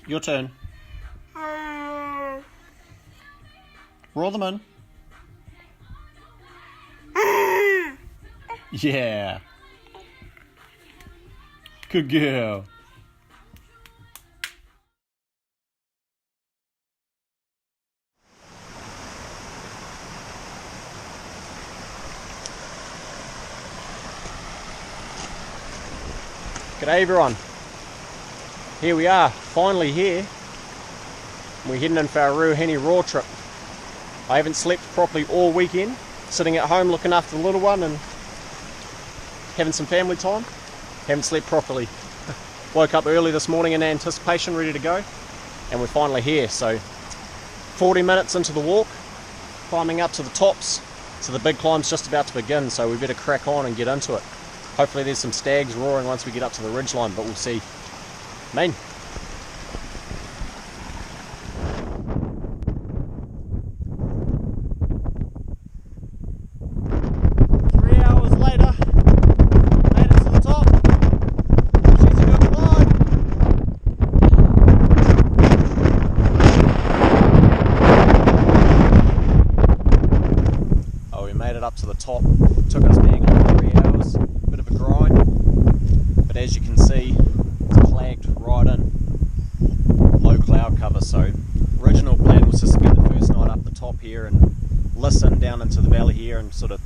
Your turn. Roar them in. Yeah. Good girl. G'day everyone. Here we are, finally here. We're heading in for our Ruahine raw trip. I haven't slept properly all weekend, sitting at home looking after the little one and having some family time. Haven't slept properly. Woke up early this morning in anticipation, ready to go, and we're finally here. So 40 minutes into the walk, climbing up to the tops, so the big climb's just about to begin, so we better crack on and get into it. Hopefully there's some stags roaring once we get up to the ridgeline, but we'll see. Man. 3 hours later, made it to the top. She's a good climb. Oh, we made it up to the top. It took us being like 3 hours. Bit of a grind, but as you can see, it's flagged right in. Low cloud cover, so original plan was just to get the first night up the top here and listen down into the valley here and sort of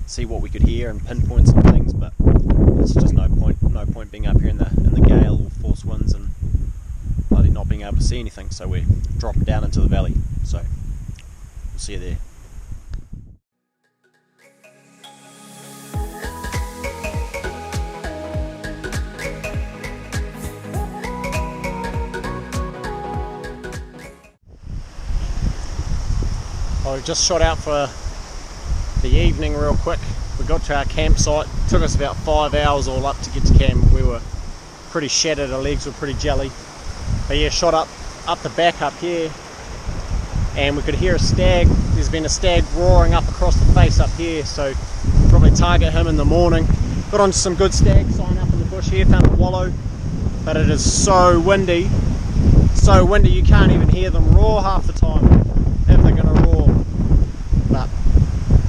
see what we could hear and pinpoint some things, but there's just no point being up here in the gale or force winds and bloody not being able to see anything, so we're dropping down into the valley, so we'll see you there. I just shot out for the evening real quick. We got to our campsite. It took us about 5 hours all up to get to camp. We were pretty shattered, our legs were pretty jelly. But yeah, shot up the back up here and we could hear a stag. There's been a stag roaring up across the face up here, so we'll probably target him in the morning. Got onto some good stag sign up in the bush here, found a wallow, but it is so windy you can't even hear them roar half the time if they're gonna roar.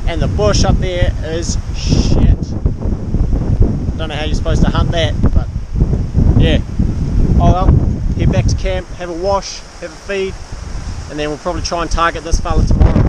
And the bush up there is shit. Don't know how you're supposed to hunt that, but yeah. Oh well, head back to camp, have a wash, have a feed, and then we'll probably try and target this fella tomorrow.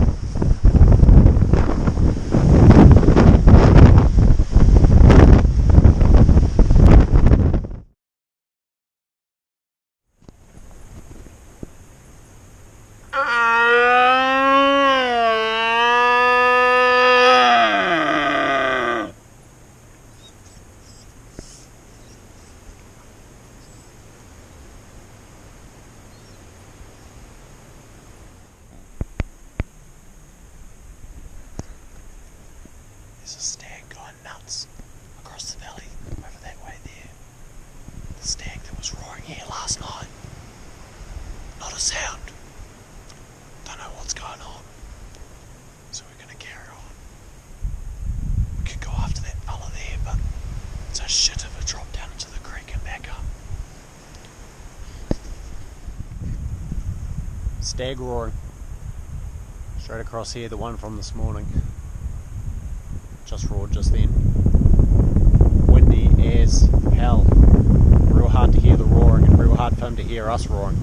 There's a stag going nuts across the valley over that way there. The stag that was roaring here last night. Not a sound. Don't know what's going on. So we're going to carry on. We could go after that fella there, but it's a shit of a drop down into the creek and back up. Stag roaring. Straight across here, the one from this morning. Just roared just then. Windy as hell. Real hard to hear the roaring and real hard for him to hear us roaring.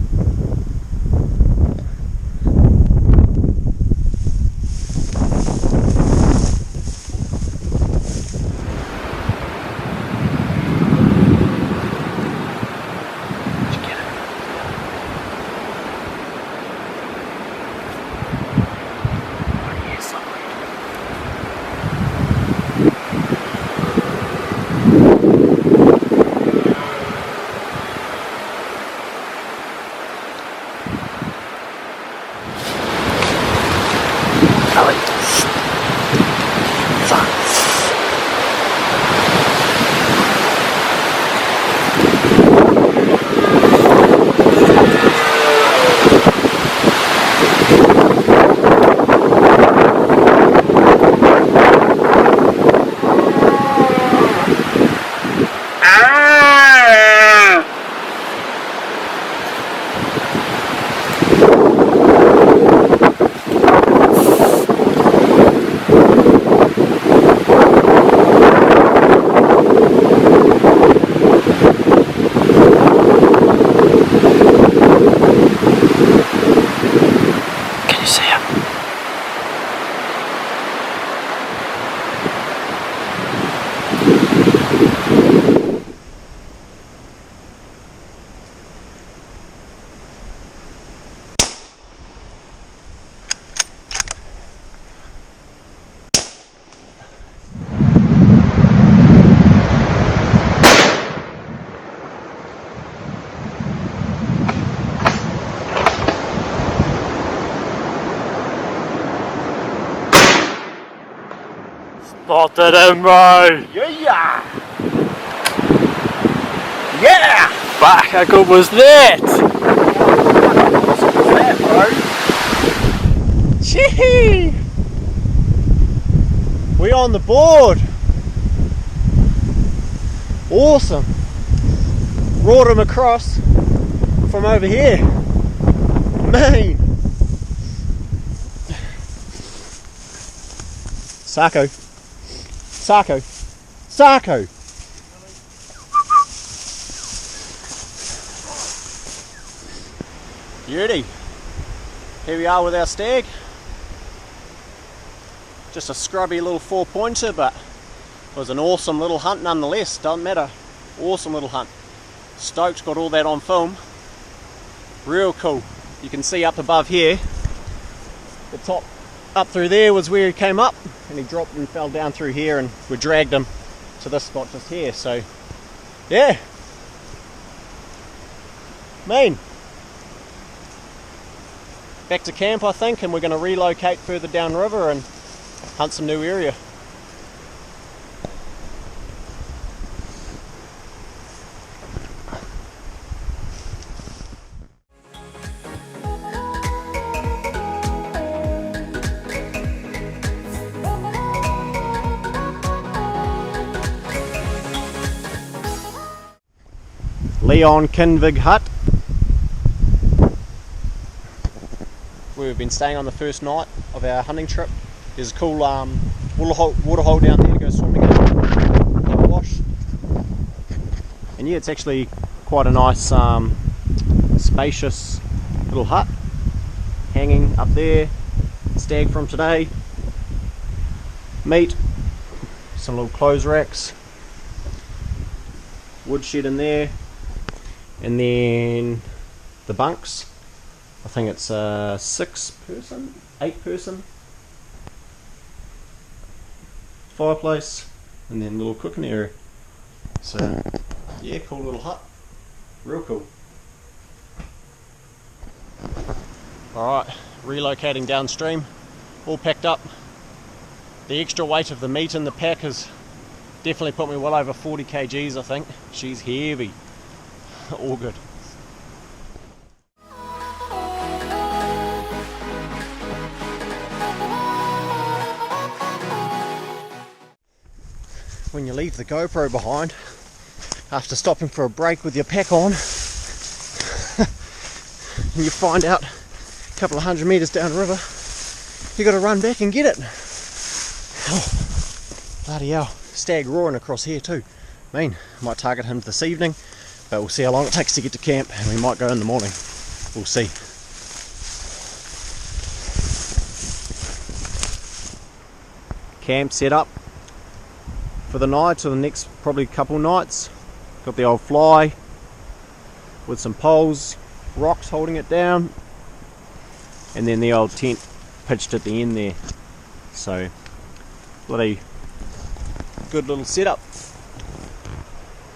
Not that in, bro. Yeah! Yeah! Fuck, how good was that? Awesome was that, bro? Chee! We on the board. Awesome. Brought him across from over here. Man. Sarko. Sarko. Sarko. Beauty. Here we are with our stag. Just a scrubby little 4-pointer, but it was an awesome little hunt nonetheless. Doesn't matter. Awesome little hunt. Stoked, got all that on film. Real cool. You can see up above here, the top up through there was where he came up, and he dropped and fell down through here, and we dragged him to this spot just here. So yeah, mean. Back to camp, I think, and we're going to relocate further downriver and hunt some new area. Leon Kinvig Hut. We've been staying on the first night of our hunting trip. There's a cool waterhole down there to go swimming in, have a wash. And yeah, it's actually quite a nice spacious little hut hanging up there. Stag from today, meat, some little clothes racks, wood shed in there, and then the bunks. I think it's a 6-person, 8-person fireplace, and then a little cooking area. So yeah, cool little hut, real cool. Alright, relocating downstream, all packed up. The extra weight of the meat in the pack has definitely put me well over 40 kgs, I think. She's heavy. All good. When you leave the GoPro behind after stopping for a break with your pack on and you find out a couple of 100 metres downriver you got to run back and get it. Oh, bloody hell, stag roaring across here too. Might target him this evening, but we'll see how long it takes to get to camp, and we might go in the morning. We'll see. Camp set up for the night, or the next probably couple nights. Got the old fly with some poles, rocks holding it down, and then the old tent pitched at the end there. So bloody good little setup.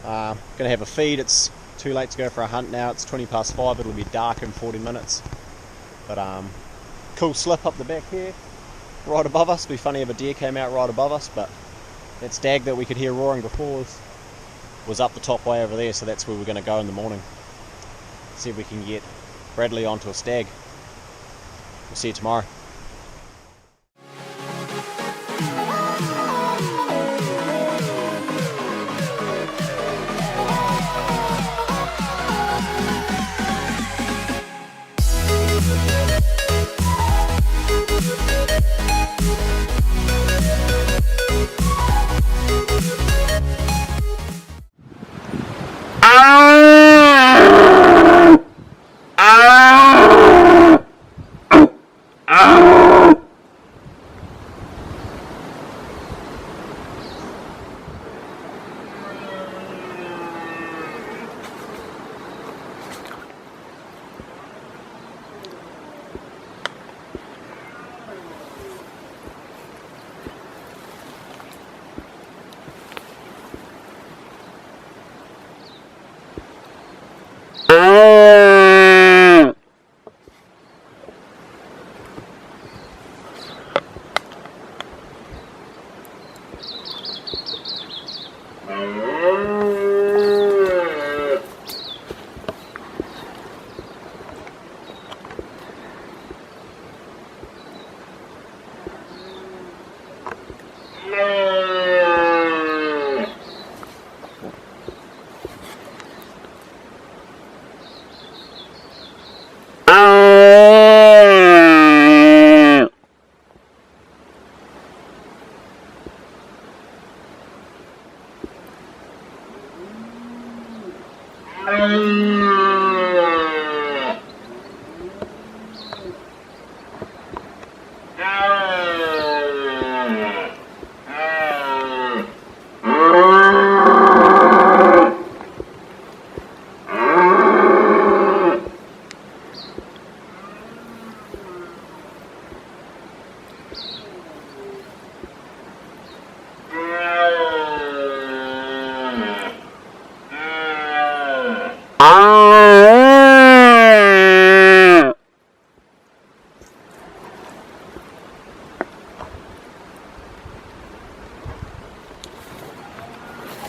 Gonna have a feed. It's too late to go for a hunt now. It's 5:20. It'll be dark in 40 minutes. But cool slip up the back here, right above us. It'd be funny if a deer came out right above us, but that stag that we could hear roaring before was up the top way over there, so that's where we're going to go in the morning. See if we can get Bradley onto a stag. We'll see you tomorrow.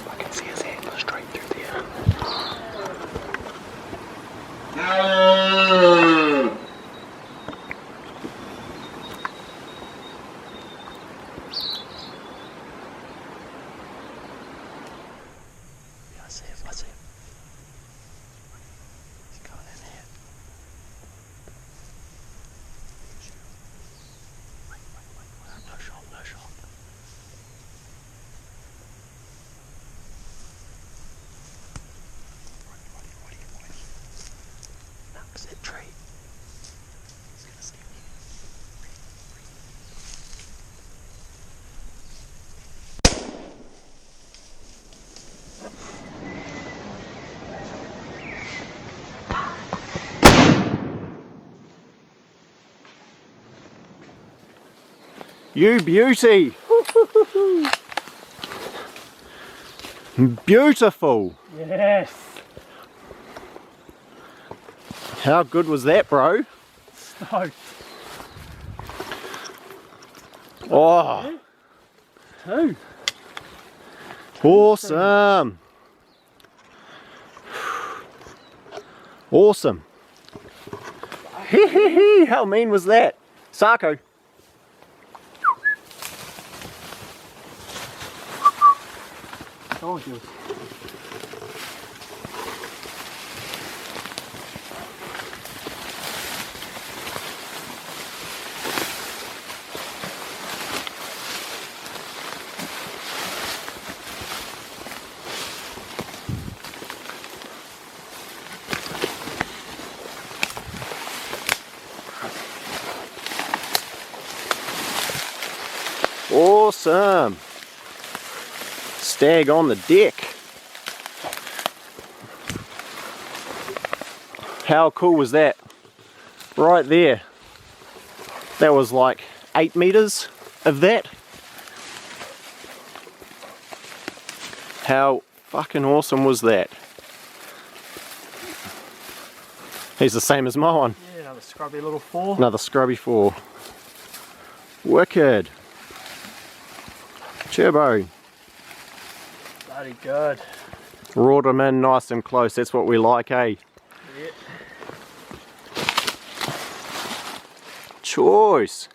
I can see his hand go straight through there. Yeah, I see it, I see it. He's going in here. Wait, no shot, no shot. Ready. Knocks that tree. He's gonna sting you. You beauty! Beautiful! Yes. How good was that, bro? Stoked. Oh, Two. awesome! Awesome! How mean was that? Sarko. Gorgeous. Awesome! Stag on the deck. How cool was that? Right there. That was like 8 meters of that. How fucking awesome was that? He's the same as my one. Yeah, another scrubby little four. Another scrubby 4. Wicked. Turbo. Bloody good. Roared them in nice and close. That's what we like, eh? Yeah. Choice.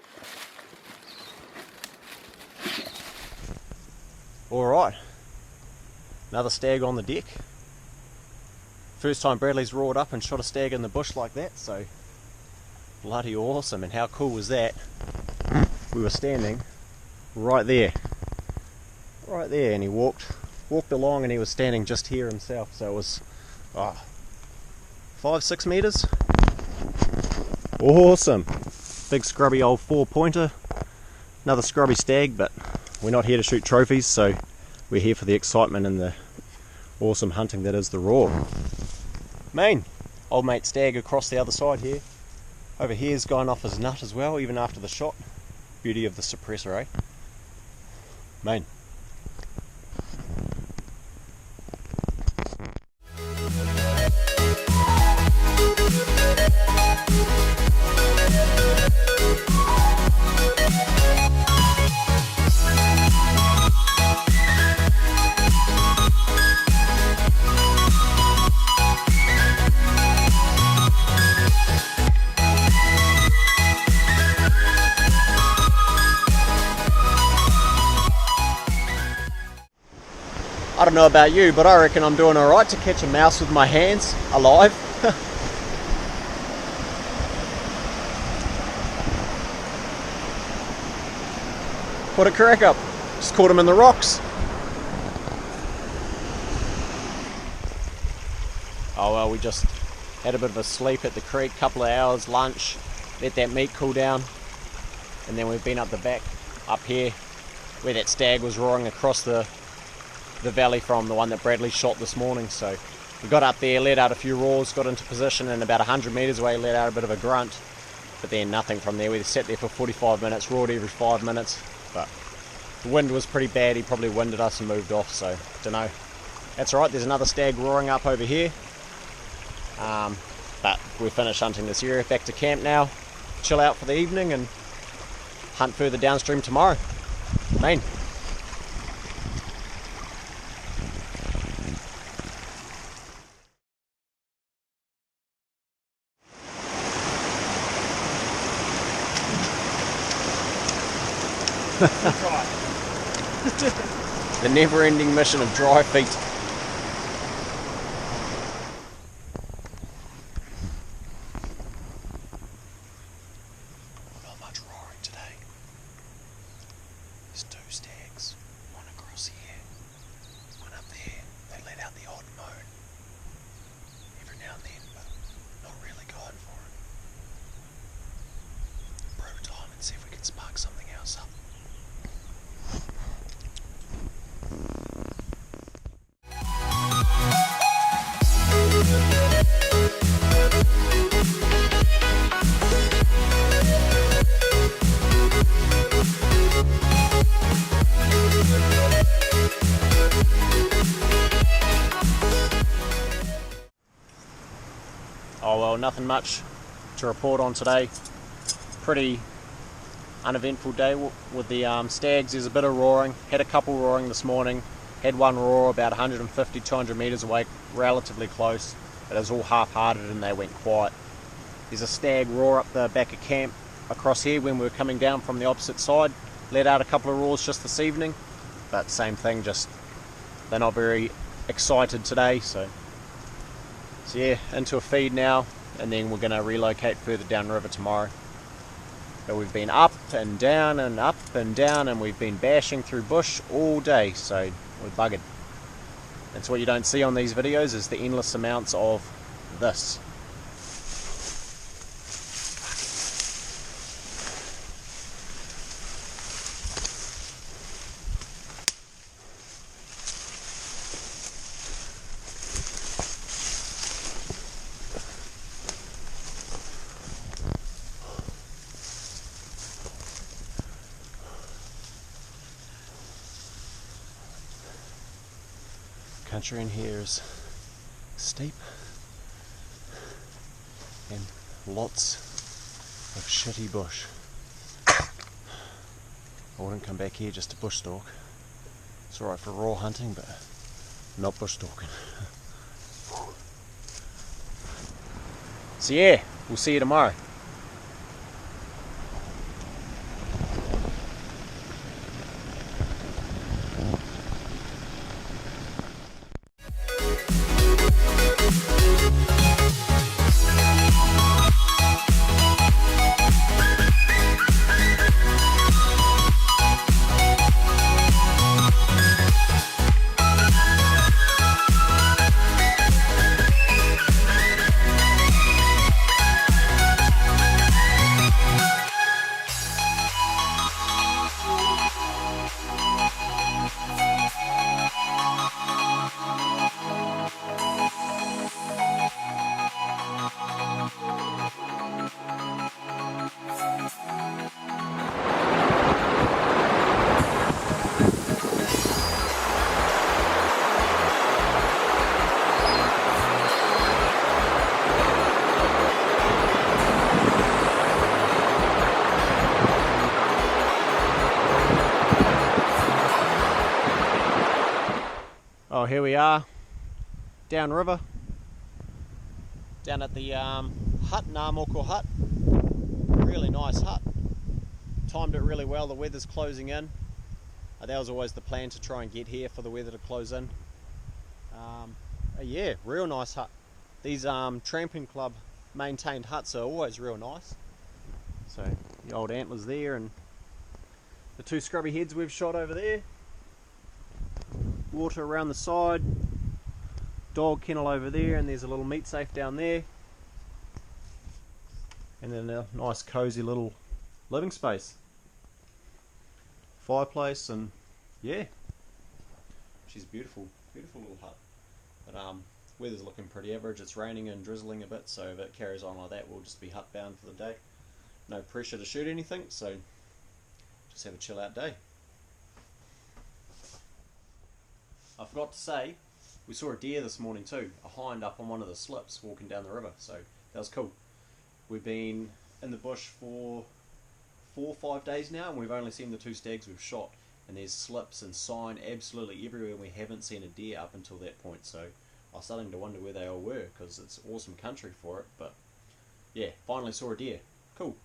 Alright. Another stag on the deck. First time Bradley's roared up and shot a stag in the bush like that, so bloody awesome. And how cool was that? We were standing right there. Right there, and he walked along and he was standing just here himself, so it was 5-6 meters. Awesome. Big scrubby old 4-pointer. Another scrubby stag, but we're not here to shoot trophies, so we're here for the excitement and the awesome hunting that is the roar. Main, old mate stag across the other side here. Over here's going off his nut as well, even after the shot. Beauty of the suppressor, eh? Main. I don't know about you, but I reckon I'm doing alright to catch a mouse with my hands, alive. What a crack up. Just caught him in the rocks. Oh well, we just had a bit of a sleep at the creek, couple of hours, lunch, let that meat cool down, and then we've been up the back, up here, where that stag was roaring across the valley from the one that Bradley shot this morning. So we got up there, let out a few roars, got into position, and about 100 metres away let out a bit of a grunt, but then nothing from there. We sat there for 45 minutes, roared every 5 minutes, but the wind was pretty bad. He probably winded us and moved off, so don't know. That's alright, there's another stag roaring up over here. But we're finished hunting this area, back to camp now, chill out for the evening and hunt further downstream tomorrow. Main. The never-ending mission of dry feet. Not much roaring today. There's 2 stags, one across here, one up there. They let out the odd moan every now and then, but not really going for it. Probe time and see if we can spark something else up. Oh well, nothing much to report on today. Pretty uneventful day with the stags. There's a bit of roaring, had a couple roaring this morning, had one roar about 150-200 metres away, relatively close, but it was all half-hearted and they went quiet. There's a stag roar up the back of camp across here when we were coming down from the opposite side, let out a couple of roars just this evening, but same thing, just they're not very excited today, so yeah, into a feed now, and then we're going to relocate further downriver tomorrow. But we've been up and down and up and down, and we've been bashing through bush all day, so we're buggered. That's what you don't see on these videos, is the endless amounts of this. Country in here is steep and lots of shitty bush. I wouldn't come back here just to bush stalk. It's alright for raw hunting, but not bush stalking. So yeah, we'll see you tomorrow. Oh, here we are, downriver, down at the hut, Namoko hut. Really nice hut. Timed it really well, the weather's closing in. That was always the plan, to try and get here for the weather to close in. Yeah, real nice hut. These tramping club maintained huts are always real nice. So the old antlers there, and the two scrubby heads we've shot over there. Water around the side. Dog kennel over there, and there's a little meat safe down there. And then a nice cozy little living space. Fireplace, and yeah. She's beautiful, beautiful little hut. But weather's looking pretty average. It's raining and drizzling a bit, so if it carries on like that, we'll just be hut bound for the day. No pressure to shoot anything, so just have a chill out day. I forgot to say, we saw a deer this morning too, a hind up on one of the slips walking down the river, so that was cool. We've been in the bush for 4 or 5 days now, and we've only seen the 2 stags we've shot, and there's slips and sign absolutely everywhere, and we haven't seen a deer up until that point, so I was starting to wonder where they all were, because it's awesome country for it. But yeah, finally saw a deer. Cool.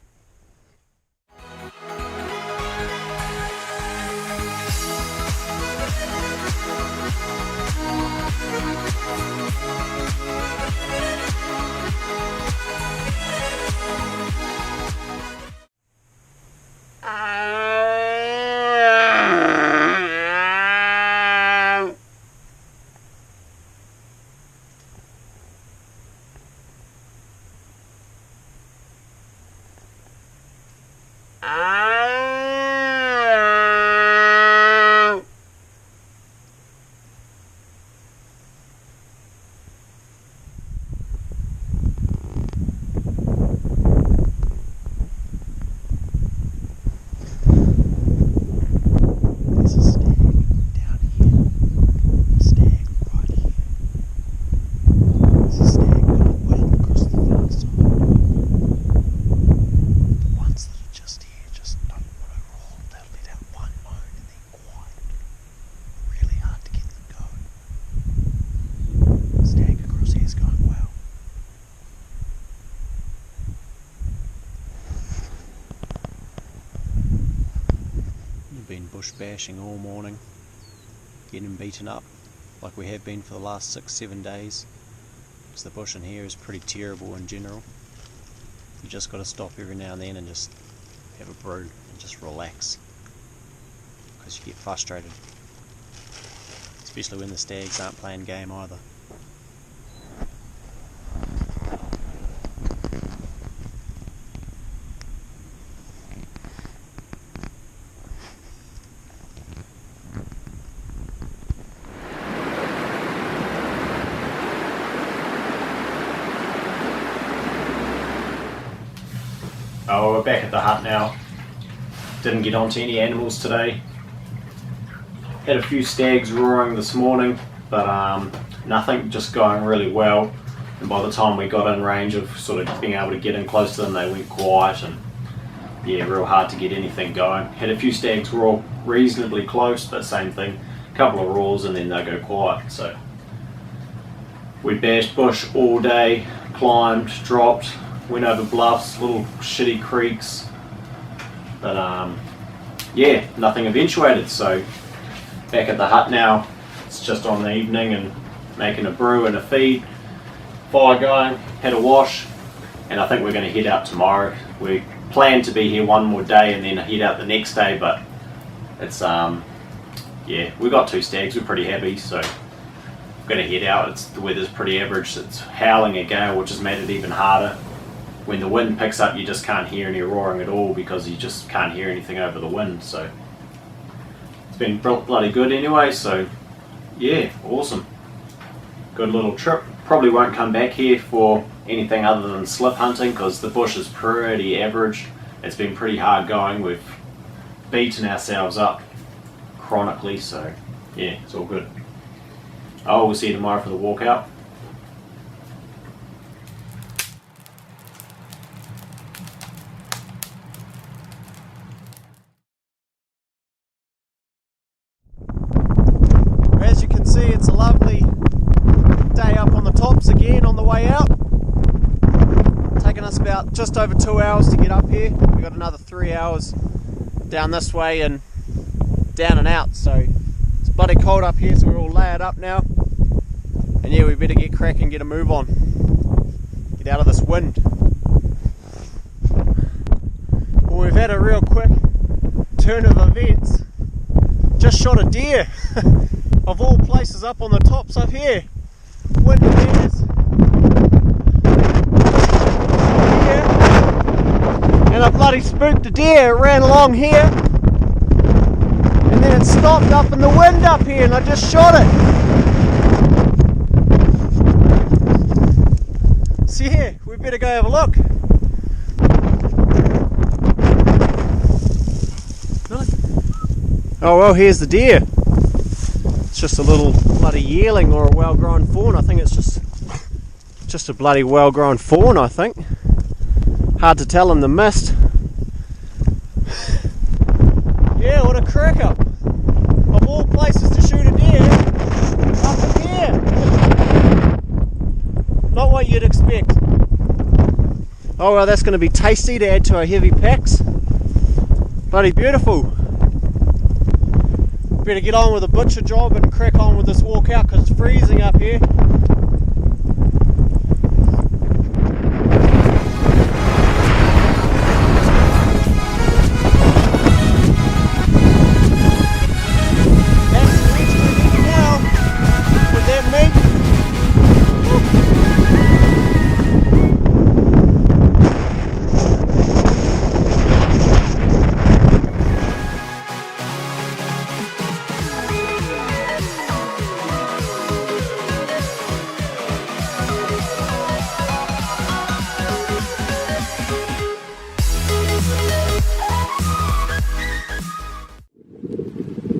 Been bush bashing all morning, getting beaten up like we have been for the last 6-7 days, because the bush in here is pretty terrible in general. You just got to stop every now and then and just have a brew and just relax, because you get frustrated, especially when the stags aren't playing game either. Oh, we're back at the hut now. Didn't get onto any animals today. Had a few stags roaring this morning, but nothing, just going really well. And by the time we got in range of sort of being able to get in close to them, they went quiet, and yeah, real hard to get anything going. Had a few stags roar reasonably close, but same thing. A couple of roars and then they go quiet. So we bashed bush all day, climbed, dropped, went over bluffs, little shitty creeks, but yeah, nothing eventuated. So back at the hut now. It's just on the evening and making a brew and a feed, fire going, had a wash, and I think we're going to head out tomorrow. We plan to be here one more day and then head out the next day, but it's yeah, we got 2 stags, we're pretty happy, so we're going to head out. The weather's pretty average, it's howling a gale, which has made it even harder. When the wind picks up, you just can't hear any roaring at all because you just can't hear anything over the wind. So it's been bloody good anyway, so yeah, awesome. Good little trip. Probably won't come back here for anything other than slip hunting because the bush is pretty average. It's been pretty hard going. We've beaten ourselves up chronically, so yeah, it's all good. Oh, we'll see you tomorrow for the walkout. As you can see, it's a lovely day up on the tops again on the way out. Taken us about just over 2 hours to get up here. We've got another 3 hours down this way and down and out. So it's bloody cold up here, so we're all layered up now. And yeah, we better get cracking, get a move on. Get out of this wind. Well, we've had a real quick turn of events. Just shot a deer. Of all places, up on the tops up here. Windy bears. And I bloody spooked a deer. It ran along here. And then it stopped up in the wind up here and I just shot it. So yeah, we better go have a look. Oh well, here's the deer. It's just a little bloody yearling or a well-grown fawn. I think it's just a bloody well-grown fawn, I think. Hard to tell in the mist. Yeah, what a cracker. Of all places to shoot a deer, up in here. Not what you'd expect. Oh well, that's going to be tasty to add to our heavy packs. Bloody beautiful. Better get on with the butcher job and crack on with this walk out because it's freezing up here.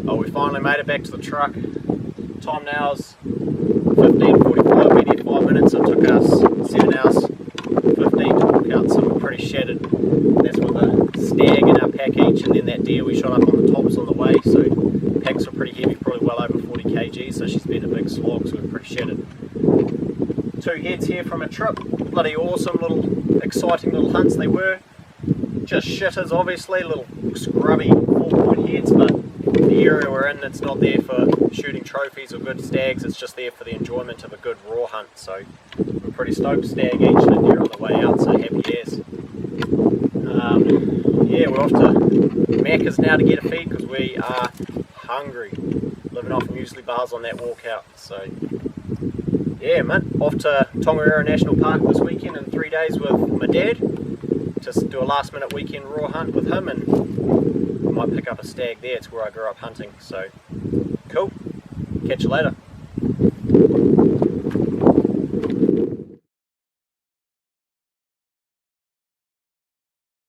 Oh, we finally made it back to the truck. Time now is 15:45. We did 5 minutes. It took us 7 hours 15 to walk out, so we're pretty shattered. That's with a stag in our pack each, and then that deer we shot up on the tops on the way. So packs were pretty heavy, probably well over 40 kg. So she's been a big slog, so we're pretty shattered. 2 heads here from a trip. Bloody awesome, little exciting little hunts they were. Just shitters, obviously, little scrubby 4-point heads, but the area we're in, it's not there for shooting trophies or good stags, it's just there for the enjoyment of a good raw hunt. So we're pretty stoked. Stag each and a deer on the way out, so happy as. Yeah, we're off to Macca's now to get a feed because we are hungry. Living off muesli bars on that walk out. So yeah, man, off to Tongariro National Park this weekend in 3 days with my dad. Just do a last minute weekend raw hunt with him, and we might pick up a stag there. It's where I grew up hunting. So cool, catch you later.